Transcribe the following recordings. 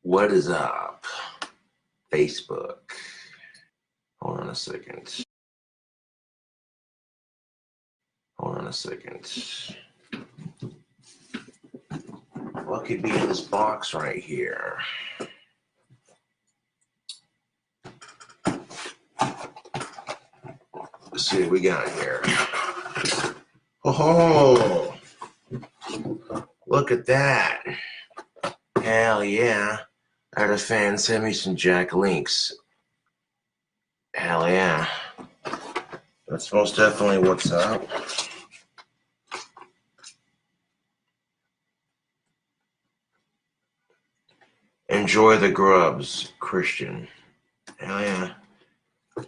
What is up? Facebook. Hold on a second. Hold on a second. What could be in this box right here? Let's see what we got here. Oh, look at that. Hell yeah. I had a fan send me some Jack Links. Hell yeah. That's most definitely what's up. Enjoy the grubs, Christian. Hell yeah.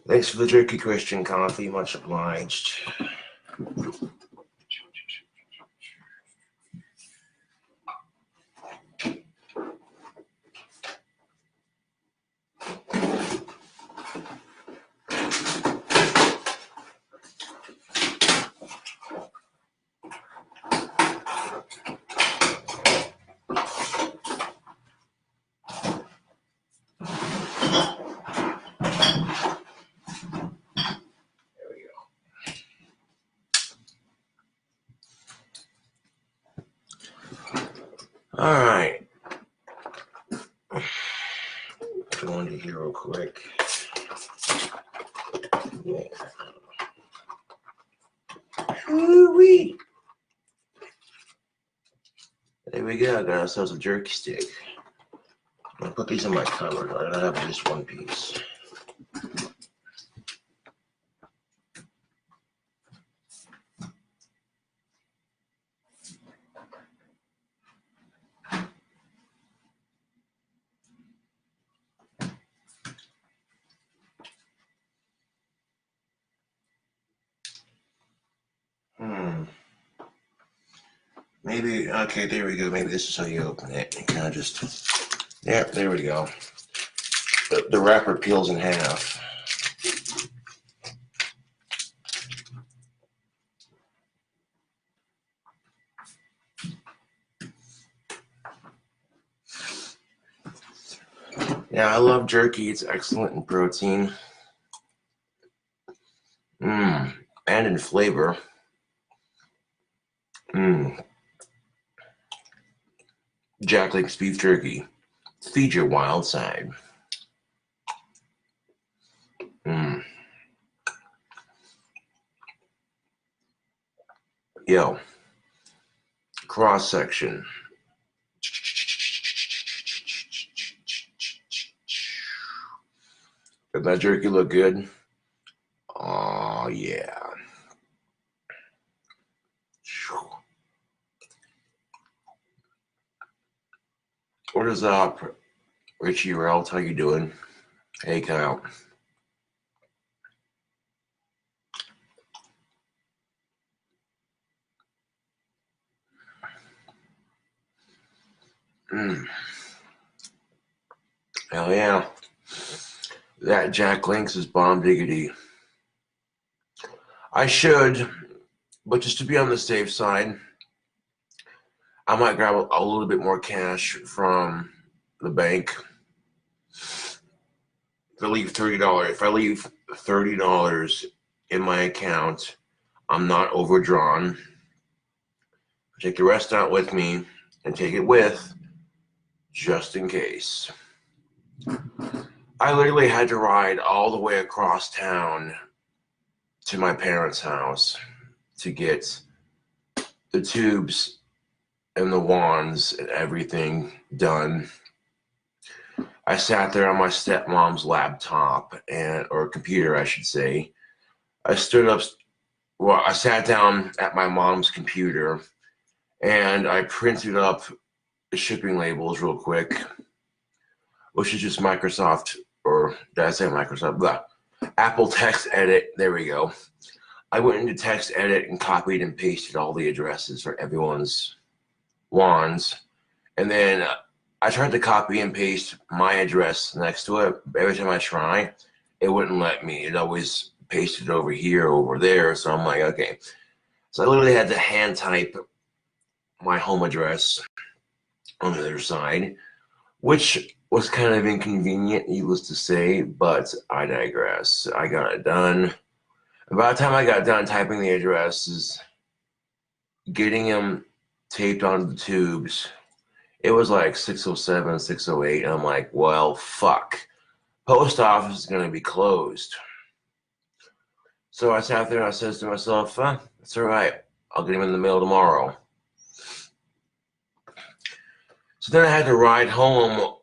Thanks for the jerky, Christian coffee. Much obliged. All right. Go into here real quick. Yeah. Ooh-wee. There we go. Got ourselves a jerky stick. I'm gonna put these in my cupboard. I don't have just one piece. Maybe, okay, there we go. Maybe this is how you open it. You kind of just, yeah, there we go. The wrapper peels in half. Yeah, I love jerky. It's excellent in protein. And in flavor. Jack Links beef jerky. Feed your wild side. Yo. Cross section. Does that jerky look good? Oh, yeah. What is up, Richie Relt? How you doing? Hey, Kyle. Hell yeah. That Jack Links is bomb diggity. I should, but just to be on the safe side, I might grab a little bit more cash from the bank. If I leave $30 in my account, I'm not overdrawn. I take the rest out with me and take it with, just in case. I literally had to ride all the way across town to my parents' house to get the tubes and the wands and everything done. I sat there on my stepmom's laptop or computer, I should say. I sat down at my mom's computer and I printed up the shipping labels real quick, which is just Microsoft, or did I say Microsoft? Blah. Apple Text Edit. There we go. I went into Text Edit and copied and pasted all the addresses for everyone's wands. And then I tried to copy and paste my address next to it. Every time I try, it wouldn't let me. It always pasted over here, over there. So I'm like, okay. So I literally had to hand type my home address on the other side, which was kind of inconvenient, needless to say, but I digress. I got it done. By the time I got done typing the addresses, getting them taped onto the tubes, it was like 6:07, 6:08, and I'm like, well, fuck. Post office is going to be closed. So I sat there and I says to myself, it's all right. I'll get him in the mail tomorrow. So then I had to ride home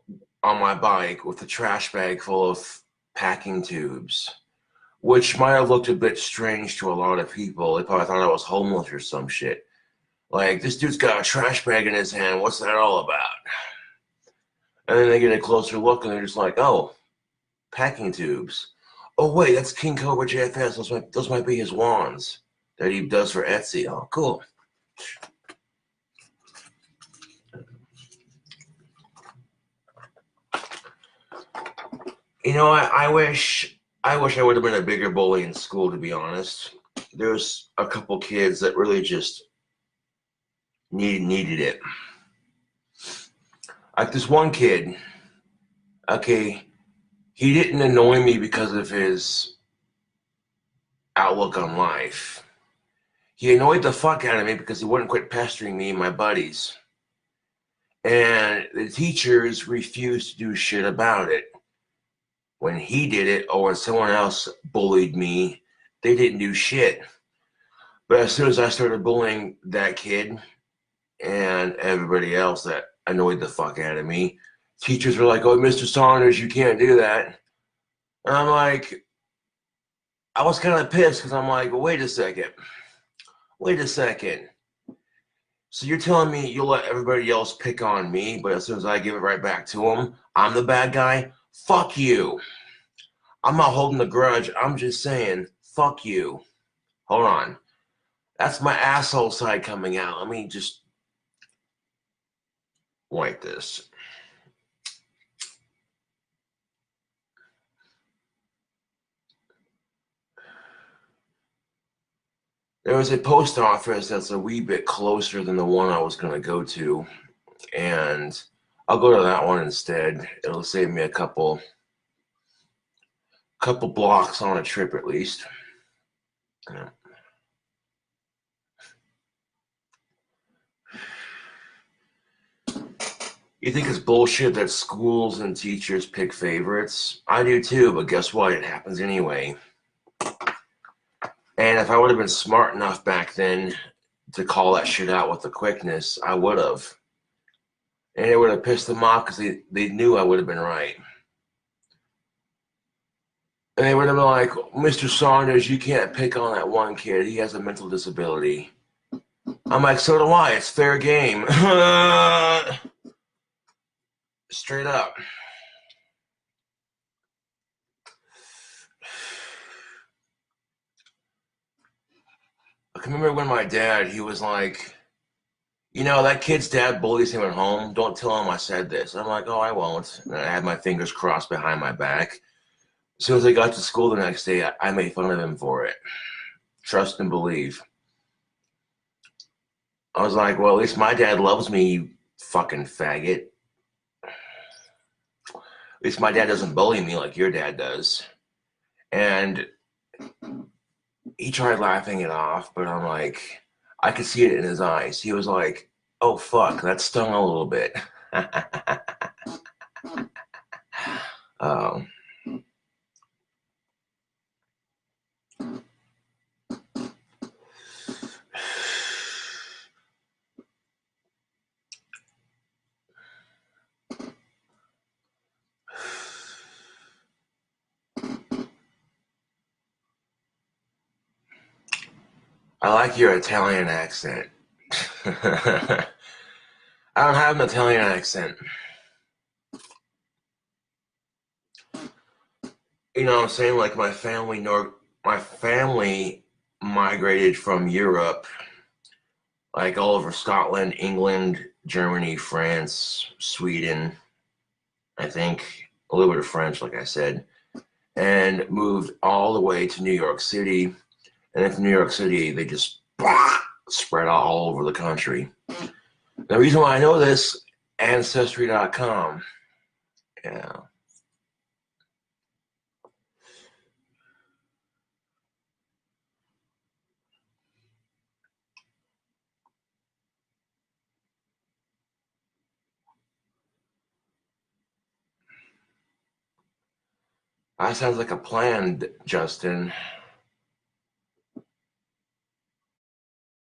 on my bike with a trash bag full of packing tubes, which might have looked a bit strange to a lot of people. They probably thought I was homeless or some shit. Like, this dude's got a trash bag in his hand. What's that all about? And then they get a closer look and they're just like, oh, packing tubes. Oh, wait, that's KingCobraJFS. Those might be his wands that he does for Etsy. Oh, cool. You know, I wish I would have been a bigger bully in school, to be honest. There's a couple kids that really just needed it. Like this one kid, okay, he didn't annoy me because of his outlook on life. He annoyed the fuck out of me because he wouldn't quit pestering me and my buddies. And the teachers refused to do shit about it. When he did it, or when someone else bullied me, they didn't do shit. But as soon as I started bullying that kid and everybody else that annoyed the fuck out of me, teachers were like, oh, Mr. Saunders, you can't do that. And I'm like, I was kind of pissed because I'm like, well, wait a second. So you're telling me you'll let everybody else pick on me, but as soon as I give it right back to them, I'm the bad guy? Fuck you. I'm not holding a grudge. I'm just saying, fuck you. Hold on. That's my asshole side coming out. Let me just wipe this. There was a post office that's a wee bit closer than the one I was going to go to, and I'll go to that one instead. It'll save me a couple blocks on a trip at least. Yeah. You think it's bullshit that schools and teachers pick favorites? I do too, but guess what? It happens anyway. And if I would have been smart enough back then to call that shit out with the quickness, I would have. And it would have pissed them off because they knew I would have been right. And they would have been like, Mr. Saunders, you can't pick on that one kid. He has a mental disability. I'm like, so do I. It's fair game. Straight up. I can remember when my dad, he was like, you know, that kid's dad bullies him at home. Don't tell him I said this. I'm like, oh, I won't. And I had my fingers crossed behind my back. As soon as I got to school the next day, I made fun of him for it. Trust and believe. I was like, well, at least my dad loves me, you fucking faggot. At least my dad doesn't bully me like your dad does. And he tried laughing it off, but I'm like, I could see it in his eyes. He was like, oh, fuck, that stung a little bit. Oh. I like your Italian accent. I don't have an Italian accent. You know what I'm saying? Like my family migrated from Europe, like all over Scotland, England, Germany, France, Sweden, I think, a little bit of French, like I said, and moved all the way to New York City. And then from New York City, they just spread out all over the country. The reason why I know this, Ancestry.com. Yeah. That sounds like a plan, Justin.